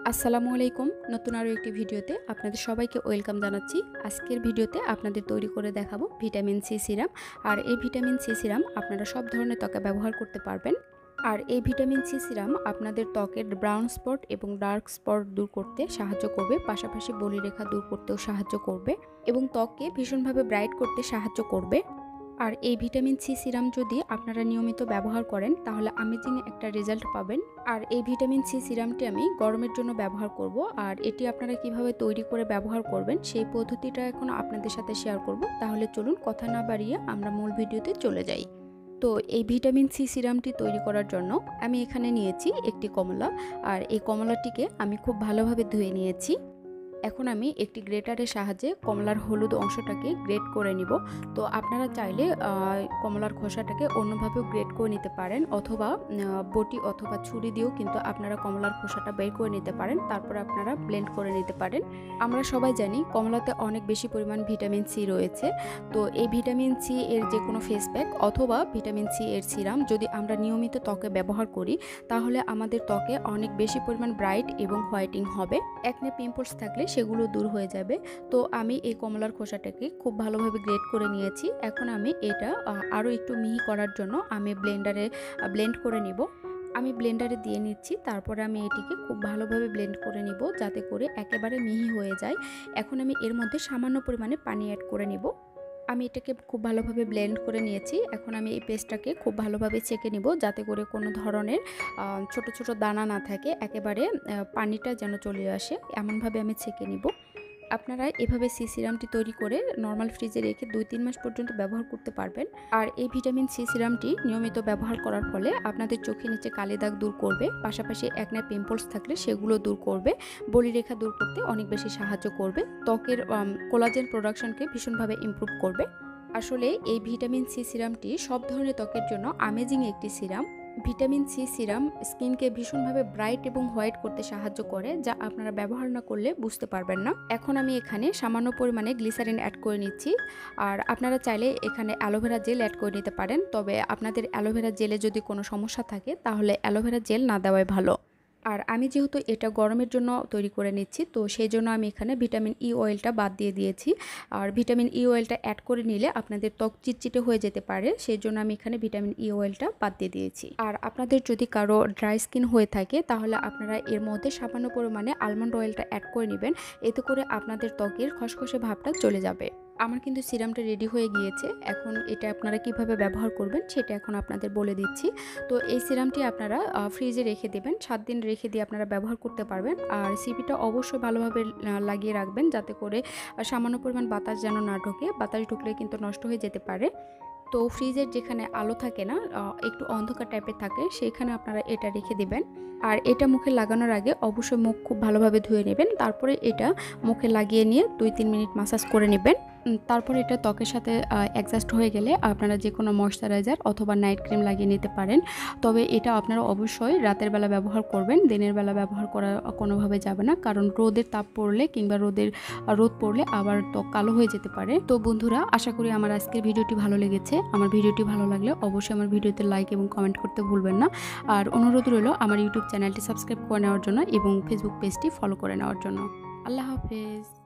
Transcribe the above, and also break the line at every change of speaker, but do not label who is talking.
আসসালামু আলাইকুম। নতুন আরও একটি ভিডিওতে আপনাদের সবাইকে ওয়েলকাম জানাচ্ছি। আজকের ভিডিওতে আপনাদের তৈরি করে দেখাবো ভিটামিন সি সিরাম। আর এই ভিটামিন সি সিরাম আপনারা সব ধরনের ত্বকে ব্যবহার করতে পারবেন। আর এই ভিটামিন সি সিরাম আপনাদের ত্বকের ব্রাউন স্পট এবং ডার্ক স্পট দূর করতে সাহায্য করবে, পাশাপাশি বলিরেখা দূর করতেও সাহায্য করবে এবং ত্বককে ভীষণভাবে ব্রাইট করতে সাহায্য করবে। আর এই ভিটামিন সি সিরাম যদি আপনারা নিয়মিত ব্যবহার করেন তাহলে অ্যামেজিং একটা রেজাল্ট পাবেন। আর এই ভিটামিন সি সিরামটি আমি গরমের জন্য ব্যবহার করব। আর এটি আপনারা কিভাবে তৈরি করে ব্যবহার করবেন সেই পদ্ধতিটা এখন আপনাদের সাথে শেয়ার করব। তাহলে চলুন কথা না বাড়িয়ে আমরা মূল ভিডিওতে চলে যাই। তো এই ভিটামিন সি সিরামটি তৈরি করার জন্য আমি এখানে নিয়েছি একটি কমলা। আর এই কমলাটিকে আমি খুব ভালোভাবে ধুয়ে নিয়েছি। এখন আমি একটি গ্রেটারের সাহায্যে কমলার হলুদ অংশটাকে গ্রেট করে নিব। তো আপনারা চাইলে কমলার খোসাটাকে অন্যভাবেও গ্রেট করে নিতে পারেন, অথবা বটি অথবা ছুরি দিয়েও কিন্তু আপনারা কমলার খোসাটা বের করে নিতে পারেন, তারপর আপনারা ব্লেন্ড করে নিতে পারেন। আমরা সবাই জানি কমলাতে অনেক বেশি পরিমাণ ভিটামিন সি রয়েছে। তো এই ভিটামিন সি এর যে কোনো ফেস প্যাক অথবা ভিটামিন সি এর সিরাম যদি আমরা নিয়মিত ত্বকে ব্যবহার করি তাহলে আমাদের ত্বকে অনেক বেশি পরিমাণ ব্রাইট এবং হোয়াইটিং হবে। একনে পিম্পলস থাকলে সেগুলো দূর হয়ে যাবে। তো আমি এই কমলার খোসাটাকে খুব ভালোভাবে গ্রেট করে নিয়েছি। এখন আমি এটা আরও একটু মিহি করার জন্য আমি ব্লেন্ডারে ব্লেন্ড করে নিব। আমি ব্লেন্ডারে দিয়ে নিচ্ছি, তারপরে আমি এটিকে খুব ভালোভাবে ব্লেন্ড করে নিব যাতে করে একেবারে মিহি হয়ে যায়। এখন আমি এর মধ্যে সামান্য পরিমাণে পানি অ্যাড করে নিব। আমি এটাকে খুব ভালোভাবে ব্লেন্ড করে নিয়েছি। এখন আমি এই পেস্টটাকে খুব ভালোভাবে ছেঁকে নিব যাতে করে কোনো ধরনের ছোট ছোট দানা না থাকে, একেবারে পানিটা যেন চলে আসে এমনভাবে আমি ছেঁকে নিব। আপনারা এভাবে সি সিরামটি তৈরি করে নর্মাল ফ্রিজে রেখে 2-3 মাস পর্যন্ত ব্যবহার করতে পারবেন। আর এই ভিটামিন সি সিরামটি নিয়মিত ব্যবহার করার ফলে আপনাদের চোখের নিচে কালি দাগ দূর করবে, পাশাপাশি একনে পিম্পলস থাকলে সেগুলো দূর করবে, বলিরেখা দূর করতে অনেক বেশি সাহায্য করবে, ত্বকের কোলাজেন প্রোডাকশনকে ভীষণভাবে ইমপ্রুভ করবে। আসলে এই ভিটামিন সি সিরামটি সব ধরনের ত্বকের জন্য অ্যামেজিং একটি সিরাম। ভিটামিন সি সিরাম স্কিনকে ভীষণভাবে ব্রাইট এবং হোয়াইট করতে সাহায্য করে, যা আপনারা ব্যবহার না করলে বুঝতে পারবেন না। এখন আমি এখানে সামান্য পরিমাণে গ্লিসারিন অ্যাড করে নিচ্ছি। আর আপনারা চাইলে এখানে অ্যালোভেরা জেল অ্যাড করে নিতে পারেন, তবে আপনাদের অ্যালোভেরা জেলে যদি কোনো সমস্যা থাকে তাহলে অ্যালোভেরা জেল না দেওয়াই ভালো। আর আমি যেহেতু এটা গরমের জন্য তৈরি করে নিচ্ছি, তো সেই জন্য আমি এখানে ভিটামিন ই অয়েলটা বাদ দিয়ে দিয়েছি। আর ভিটামিন ই অয়েলটা অ্যাড করে নিলে আপনাদের ত্বক চিটচিটে হয়ে যেতে পারে, সেই জন্য আমি এখানে ভিটামিন ই অয়েলটা বাদ দিয়ে দিয়েছি। আর আপনাদের যদি কারো ড্রাই স্কিন হয়ে থাকে তাহলে আপনারা এর মধ্যে সামান্য পরিমাণে আলমন্ড অয়েলটা অ্যাড করে নেবেন, এতে করে আপনাদের ত্বকের খসখসে ভাবটা চলে যাবে। আমার কিন্তু সিরামটা রেডি হয়ে গিয়েছে। এখন এটা আপনারা কিভাবে ব্যবহার করবেন সেটা এখন আপনাদের বলে দিচ্ছি। তো এই সিরামটি আপনারা ফ্রিজে রেখে দেবেন, 7 দিন রেখে দিয়ে আপনারা ব্যবহার করতে পারবেন। আর সিপিটা অবশ্যই ভালোভাবে লাগিয়ে রাখবেন যাতে করে সামান্য পরিমাণ বাতাস যেন না ঢোকে, বাতাস ঢুকলে কিন্তু নষ্ট হয়ে যেতে পারে। তো ফ্রিজের যেখানে আলো থাকে না, একটু অন্ধকার টাইপের থাকে, সেখানে আপনারা এটা রেখে দেবেন। আর এটা মুখে লাগানোর আগে অবশ্যই মুখ খুব ভালোভাবে ধুয়ে নেবেন, তারপরে এটা মুখে লাগিয়ে নিয়ে 2-3 মিনিট ম্যাসাজ করে নেবেন। তারপর এটা ত্বকের সাথে অ্যাডজাস্ট হয়ে গেলে আপনারা যে কোনো ময়শ্চারাইজার অথবা নাইট ক্রিম লাগিয়ে নিতে পারেন। তবে এটা আপনারা অবশ্যই রাতের বেলা ব্যবহার করবেন, দিনের বেলা ব্যবহার করা কোনোভাবে যাবে না, কারণ রোদের তাপ পড়লে কিংবা রোদ পড়লে আবার ত্বক কালো হয়ে যেতে পারে। তো বন্ধুরা, আশা করি আমার আজকের ভিডিওটি ভালো লেগেছে। আমার ভিডিওটি ভালো লাগলে অবশ্যই আমার ভিডিওতে লাইক এবং কমেন্ট করতে ভুলবেন না। আর অনুরোধ রইল আমার ইউটিউব চ্যানেলটি সাবস্ক্রাইব করে নেওয়ার জন্য এবং ফেসবুক পেজটি ফলো করে নেওয়ার জন্য। আল্লাহ হাফেজ।